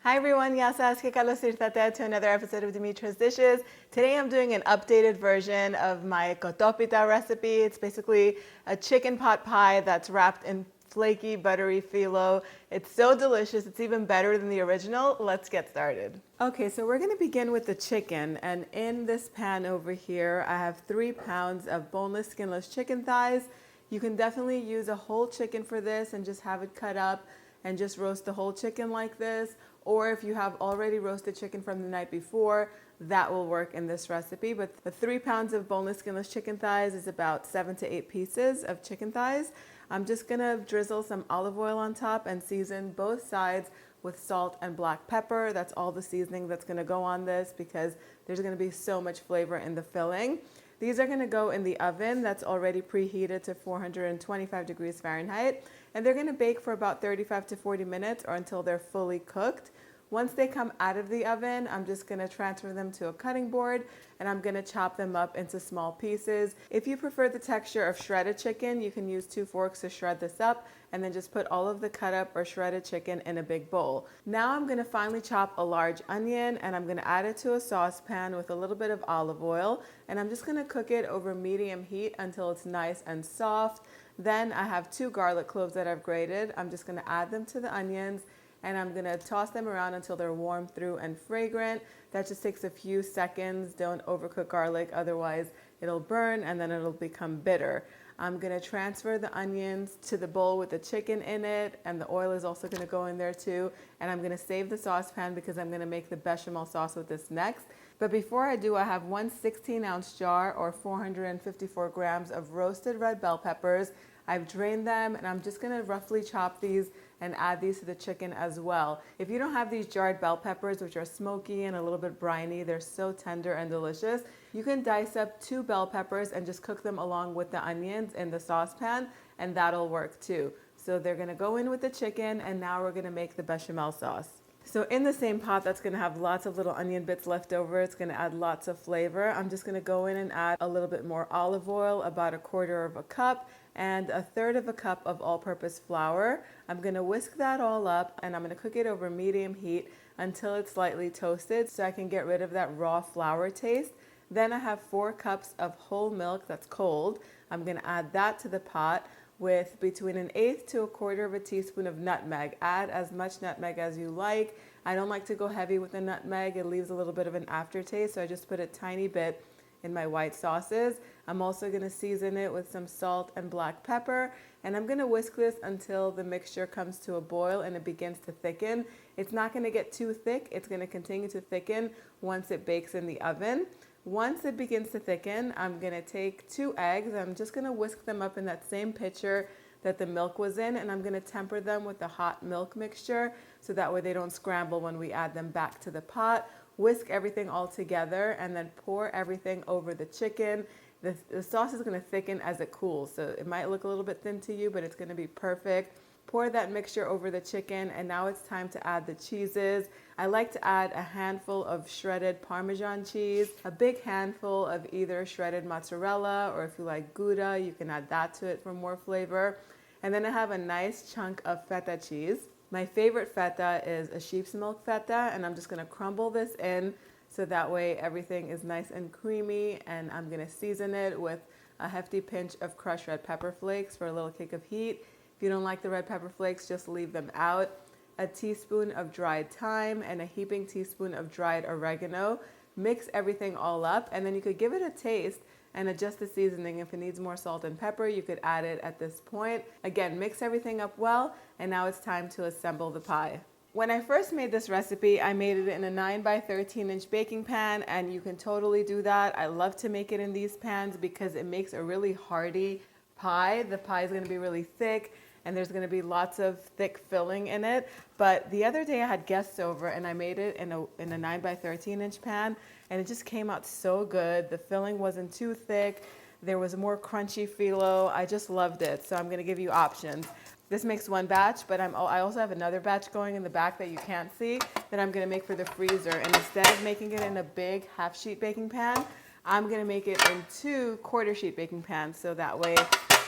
Hi everyone, yasas que kalos irtate to another episode of Dimitra's Dishes. Today I'm doing an updated version of my Kotopita recipe. It's basically a chicken pot pie that's wrapped in flaky, buttery phyllo. It's so delicious, it's even better than the original. Let's get started. Okay, so we're gonna begin with the chicken, and in this pan over here, I have 3 pounds of boneless, skinless chicken thighs. You can definitely use a whole chicken for this and just have it cut up and just roast the whole chicken like this. Or if you have already roasted chicken from the night before, that will work in this recipe. But the 3 pounds of boneless, skinless chicken thighs is about 7 to 8 pieces of chicken thighs. I'm just gonna drizzle some olive oil on top and season both sides with salt and black pepper. That's all the seasoning that's gonna go on this because there's gonna be so much flavor in the filling. These are gonna go in the oven that's already preheated to 425 degrees Fahrenheit, and they're gonna bake for about 35 to 40 minutes or until they're fully cooked. Once they come out of the oven, I'm just gonna transfer them to a cutting board and I'm gonna chop them up into small pieces. If you prefer the texture of shredded chicken, you can use 2 forks to shred this up and then just put all of the cut up or shredded chicken in a big bowl. Now I'm gonna finely chop a large onion and I'm gonna add it to a saucepan with a little bit of olive oil, and I'm just gonna cook it over medium heat until it's nice and soft. Then I have 2 garlic cloves that I've grated. I'm just gonna add them to the onions and I'm gonna toss them around until they're warm through and fragrant. That just takes a few seconds. Don't overcook garlic, otherwise it'll burn and then it'll become bitter. I'm gonna transfer the onions to the bowl with the chicken in it, and the oil is also gonna go in there too. And I'm gonna save the saucepan because I'm gonna make the bechamel sauce with this next. But before I do, I have 1 16-ounce jar or 454 grams of roasted red bell peppers. I've drained them and I'm just gonna roughly chop these and add these to the chicken as well. If you don't have these jarred bell peppers, which are smoky and a little bit briny, they're so tender and delicious, you can dice up 2 bell peppers and just cook them along with the onions in the saucepan, and that'll work too. So they're gonna go in with the chicken, and now we're gonna make the bechamel sauce. So in the same pot that's gonna have lots of little onion bits left over, it's gonna add lots of flavor. I'm just gonna go in and add a little bit more olive oil, about 1/4 cup, and 1/3 cup of all-purpose flour. I'm gonna whisk that all up and I'm gonna cook it over medium heat until it's slightly toasted so I can get rid of that raw flour taste. Then I have 4 cups of whole milk that's cold. I'm gonna add that to the pot with between 1/8 to 1/4 teaspoon of nutmeg. Add as much nutmeg as you like. I don't like to go heavy with the nutmeg. It leaves a little bit of an aftertaste, so I just put a tiny bit in my white sauces. I'm also gonna season it with some salt and black pepper, and I'm gonna whisk this until the mixture comes to a boil and it begins to thicken. It's not gonna get too thick. It's gonna continue to thicken once it bakes in the oven. Once it begins to thicken, I'm gonna take 2 eggs. I'm just gonna whisk them up in that same pitcher that the milk was in, and I'm gonna temper them with the hot milk mixture so that way they don't scramble when we add them back to the pot. Whisk everything all together and then pour everything over the chicken. The sauce is gonna thicken as it cools, so it might look a little bit thin to you, but it's gonna be perfect. Pour that mixture over the chicken, and now it's time to add the cheeses. I like to add a handful of shredded Parmesan cheese, a big handful of either shredded mozzarella, or if you like gouda, you can add that to it for more flavor. And then I have a nice chunk of feta cheese. My favorite feta is a sheep's milk feta, and I'm just gonna crumble this in so that way everything is nice and creamy, and I'm gonna season it with a hefty pinch of crushed red pepper flakes for a little kick of heat. If you don't like the red pepper flakes, just leave them out. A teaspoon of dried thyme and a heaping teaspoon of dried oregano. Mix everything all up, and then you could give it a taste and adjust the seasoning. If it needs more salt and pepper, you could add it at this point. Again, mix everything up well, and now it's time to assemble the pie. When I first made this recipe, I made it in a 9 by 13-inch baking pan, and you can totally do that. I love to make it in these pans because it makes a really hearty pie. The pie is gonna be really thick, and there's gonna be lots of thick filling in it. But the other day I had guests over and I made it in a 9 by 13-inch pan, and it just came out so good. The filling wasn't too thick. There was more crunchy phyllo. I just loved it. So I'm gonna give you options. This makes 1 batch, but I also have another batch going in the back that you can't see that I'm gonna make for the freezer. And instead of making it in a big half-sheet baking pan, I'm gonna make it in 2 quarter-sheet baking pans, so that way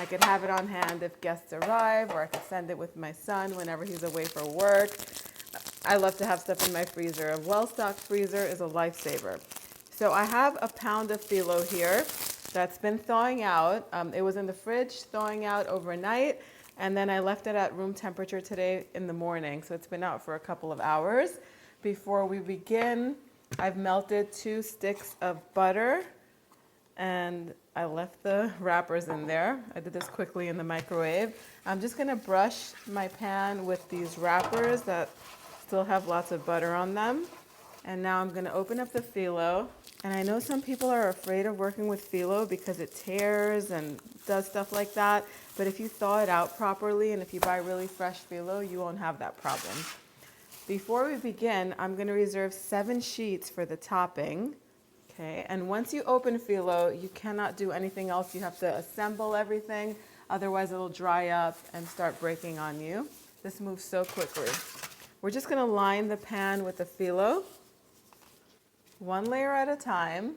I could have it on hand if guests arrive, or I could send it with my son whenever he's away for work. I love to have stuff in my freezer. A well-stocked freezer is a lifesaver. So I have a pound of phyllo here that's been thawing out. It was in the fridge thawing out overnight, and then I left it at room temperature today in the morning. So it's been out for a couple of hours. Before we begin, I've melted 2 sticks of butter, and I left the wrappers in there. I did this quickly in the microwave. I'm just gonna brush my pan with these wrappers that still have lots of butter on them. And now I'm gonna open up the phyllo. And I know some people are afraid of working with phyllo because it tears and does stuff like that. But if you thaw it out properly and if you buy really fresh phyllo, you won't have that problem. Before we begin, I'm gonna reserve 7 sheets for the topping. Okay, and once you open phyllo, you cannot do anything else. You have to assemble everything, otherwise it'll dry up and start breaking on you. This moves so quickly. We're just gonna line the pan with the phyllo, 1 layer at a time,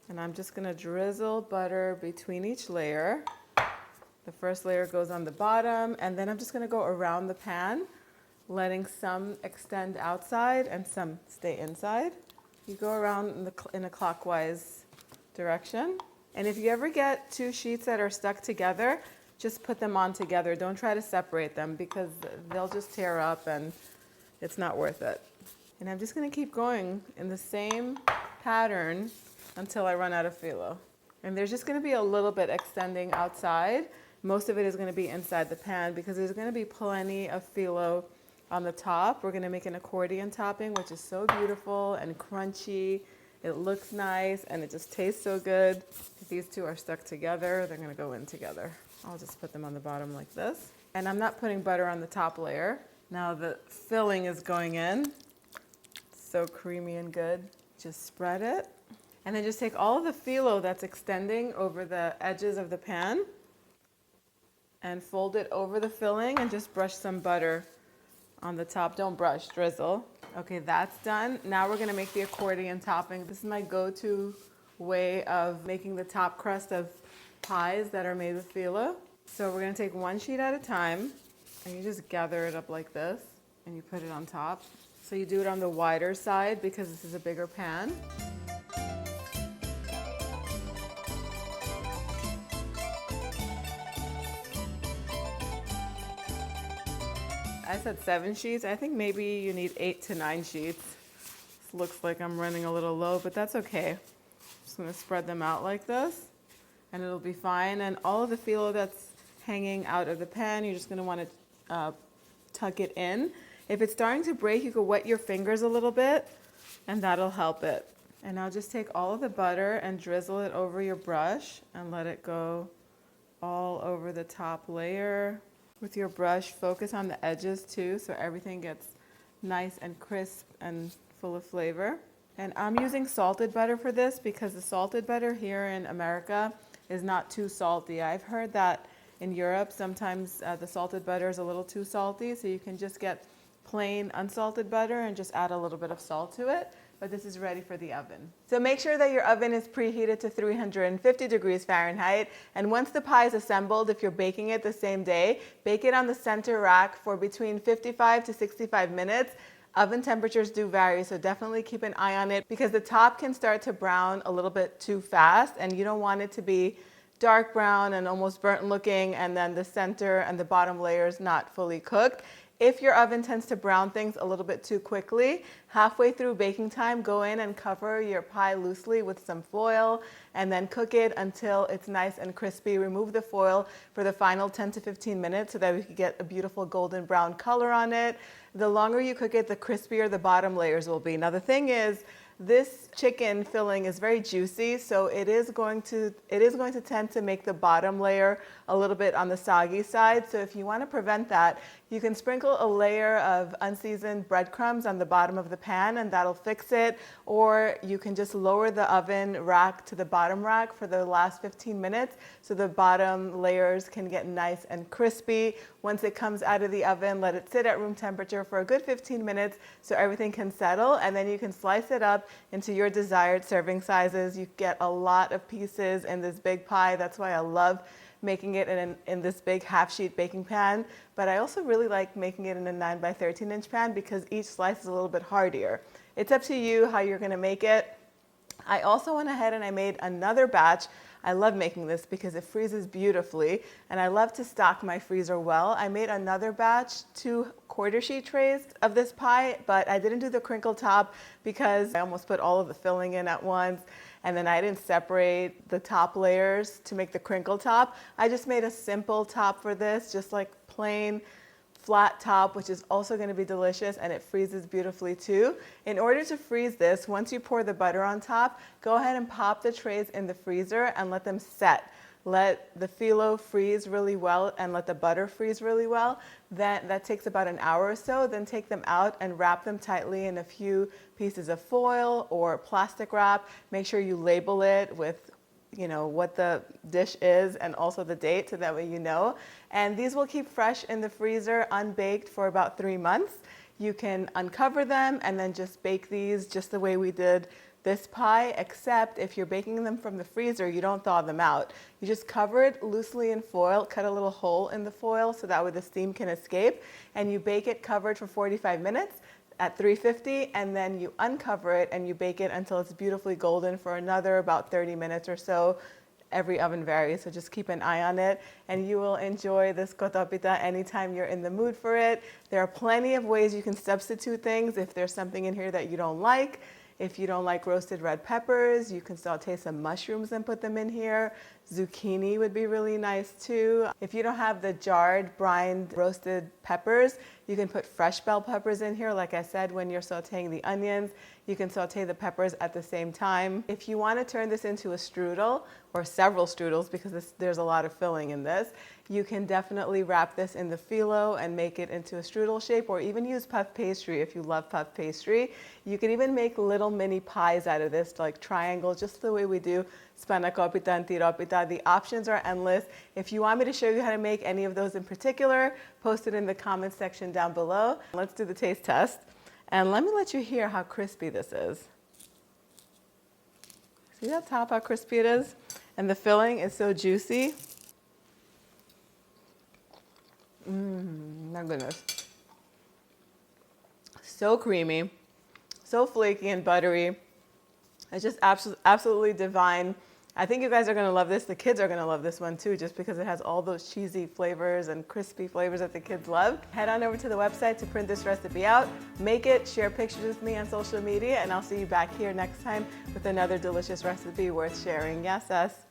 and I'm just gonna drizzle butter between each layer. The first layer goes on the bottom, and then I'm just gonna go around the pan, letting some extend outside and some stay inside. You go around in a clockwise direction. And if you ever get 2 sheets that are stuck together, just put them on together. Don't try to separate them because they'll just tear up and it's not worth it. And I'm just gonna keep going in the same pattern until I run out of phyllo. And there's just gonna be a little bit extending outside. Most of it is gonna be inside the pan because there's gonna be plenty of phyllo on the top. We're gonna make an accordion topping, which is so beautiful and crunchy. It looks nice and it just tastes so good. If these 2 are stuck together, they're gonna go in together. I'll just put them on the bottom like this. And I'm not putting butter on the top layer. Now the filling is going in. So creamy and good. Just spread it. And then just take all of the phyllo that's extending over the edges of the pan and fold it over the filling and just brush some butter on the top. Don't brush, drizzle. Okay, that's done. Now we're gonna make the accordion topping. This is my go-to way of making the top crust of pies that are made with phyllo. So we're gonna take 1 sheet at a time, and you just gather it up like this, and you put it on top. So you do it on the wider side because this is a bigger pan. I said 7 sheets. I think maybe you need 8 to 9 sheets. This looks like I'm running a little low, but that's okay. I'm just gonna spread them out like this, and it'll be fine. And all of the phyllo that's hanging out of the pan, you're just gonna wanna tuck it in. If it's starting to break, you can wet your fingers a little bit, and that'll help it. And now just take all of the butter and drizzle it over your brush and let it go all over the top layer. With your brush, focus on the edges too, so everything gets nice and crisp and full of flavor. And I'm using salted butter for this because the salted butter here in America is not too salty. I've heard that in Europe, sometimes the salted butter is a little too salty, so you can just get plain unsalted butter and just add a little bit of salt to it. But this is ready for the oven. So make sure that your oven is preheated to 350 degrees Fahrenheit. And once the pie is assembled, if you're baking it the same day, bake it on the center rack for between 55 to 65 minutes. Oven temperatures do vary, so definitely keep an eye on it because the top can start to brown a little bit too fast, and you don't want it to be dark brown and almost burnt looking, and then the center and the bottom layers not fully cooked. If your oven tends to brown things a little bit too quickly, halfway through baking time, go in and cover your pie loosely with some foil and then cook it until it's nice and crispy. Remove the foil for the final 10 to 15 minutes so that we can get a beautiful golden brown color on it. The longer you cook it, the crispier the bottom layers will be. Now the thing is, this chicken filling is very juicy, so it is going to tend to make the bottom layer a little bit on the soggy side. So if you want to prevent that, you can sprinkle a layer of unseasoned breadcrumbs on the bottom of the pan and that'll fix it. Or you can just lower the oven rack to the bottom rack for the last 15 minutes so the bottom layers can get nice and crispy. Once it comes out of the oven, let it sit at room temperature for a good 15 minutes so everything can settle, and then you can slice it up into your desired serving sizes. You get a lot of pieces in this big pie. That's why I love making it in this big half-sheet baking pan, but I also really like making it in a 9 by 13-inch pan because each slice is a little bit hardier. It's up to you how you're gonna make it. I also went ahead and I made another batch. I love making this because it freezes beautifully, and I love to stock my freezer well. I made another batch, 2 quarter sheet trays of this pie, but I didn't do the crinkle top because I almost put all of the filling in at once, and then I didn't separate the top layers to make the crinkle top. I just made a simple top for this, just like plain flat top, which is also going to be delicious, and it freezes beautifully too. In order to freeze this, once you pour the butter on top, go ahead and pop the trays in the freezer and let them set. Let the phyllo freeze really well and let the butter freeze really well. Then that takes about an hour or so. Then take them out and wrap them tightly in a few pieces of foil or plastic wrap. Make sure you label it with what the dish is and also the date, so that way you know. And these will keep fresh in the freezer unbaked for about 3 months. You can uncover them and then just bake these just the way we did this pie, except if you're baking them from the freezer, you don't thaw them out. You just cover it loosely in foil, cut a little hole in the foil so that way the steam can escape, and you bake it covered for 45 minutes at 350, and then you uncover it and you bake it until it's beautifully golden for another about 30 minutes or so. Every oven varies, so just keep an eye on it, and you will enjoy this kotopita anytime you're in the mood for it. There are plenty of ways you can substitute things if there's something in here that you don't like. If you don't like roasted red peppers, you can saute some mushrooms and put them in here. Zucchini would be really nice too. If you don't have the jarred, brined, roasted peppers, you can put fresh bell peppers in here. Like I said, when you're sauteing the onions, you can saute the peppers at the same time. If you want to turn this into a strudel, or several strudels because there's a lot of filling in this, you can definitely wrap this in the phyllo and make it into a strudel shape, or even use puff pastry if you love puff pastry. You can even make little mini pies out of this, like triangles, just the way we do spanakopita and tiropita. The options are endless. If you want me to show you how to make any of those in particular, post it in the comments section down below. Let's do the taste test. And let me let you hear how crispy this is. See that top, how crispy it is? And the filling is so juicy. My goodness. So creamy, so flaky and buttery. It's just absolutely divine. I think you guys are going to love this. The kids are going to love this one too, just because it has all those cheesy flavors and crispy flavors that the kids love. Head on over to the website to print this recipe out. Make it, share pictures with me on social media, and I'll see you back here next time with another delicious recipe worth sharing. Yes, us.